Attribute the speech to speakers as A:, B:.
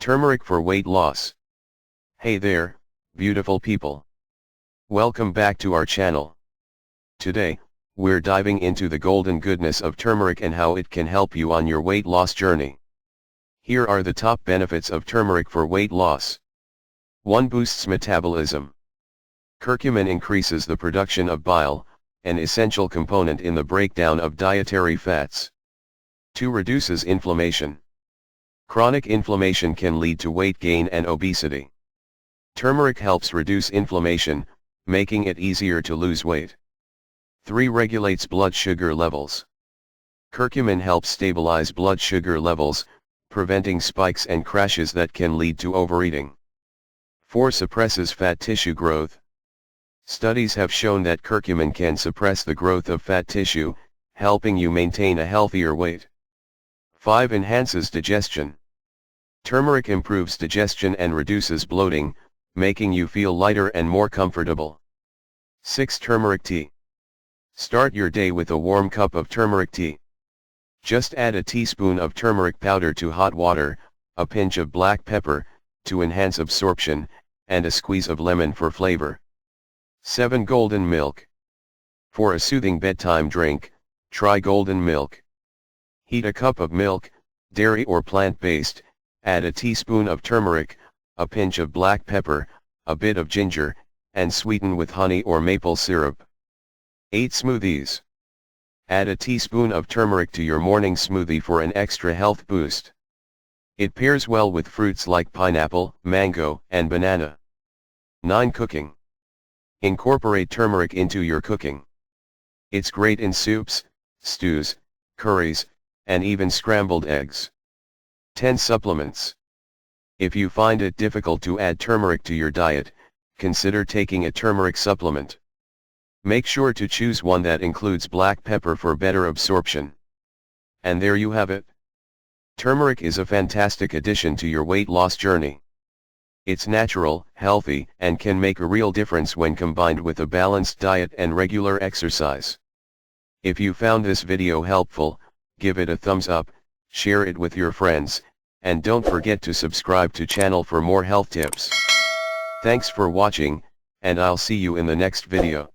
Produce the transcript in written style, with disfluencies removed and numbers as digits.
A: Turmeric for weight loss. Hey there, beautiful people. Welcome back to our channel. Today, we're diving into the golden goodness of turmeric and how it can help you on your weight loss journey. Here are the top benefits of turmeric for weight loss. 1. Boosts metabolism. Curcumin increases the production of bile, an essential component in the breakdown of dietary fats. 2. Reduces inflammation. Chronic inflammation can lead to weight gain and obesity. Turmeric helps reduce inflammation, making it easier to lose weight. 3. Regulates blood sugar levels. Curcumin helps stabilize blood sugar levels, preventing spikes and crashes that can lead to overeating. 4. Suppresses fat tissue growth. Studies have shown that curcumin can suppress the growth of fat tissue, helping you maintain a healthier weight. 5. Enhances digestion. Turmeric improves digestion and reduces bloating, making you feel lighter and more comfortable. 6. Turmeric tea. Start your day with a warm cup of turmeric tea. Just add a teaspoon of turmeric powder to hot water, a pinch of black pepper, to enhance absorption, and a squeeze of lemon for flavor. 7. Golden milk. For a soothing bedtime drink, try golden milk. Heat a cup of milk, dairy or plant-based, add a teaspoon of turmeric, a pinch of black pepper, a bit of ginger, and sweeten with honey or maple syrup. 8. Smoothies. Add a teaspoon of turmeric to your morning smoothie for an extra health boost. It pairs well with fruits like pineapple, mango, and banana. 9. Cooking. Incorporate turmeric into your cooking. It's great in soups, stews, curries, and even scrambled eggs. 10. Supplements. If you find it difficult to add turmeric to your diet, consider taking a turmeric supplement. Make sure to choose one that includes black pepper for better absorption. And there you have it. Turmeric is a fantastic addition to your weight loss journey. It's natural, healthy, and can make a real difference when combined with a balanced diet and regular exercise. If you found this video helpful, give it a thumbs up, share it with your friends, and don't forget to subscribe to channel for more health tips. Thanks for watching, and I'll see you in the next video.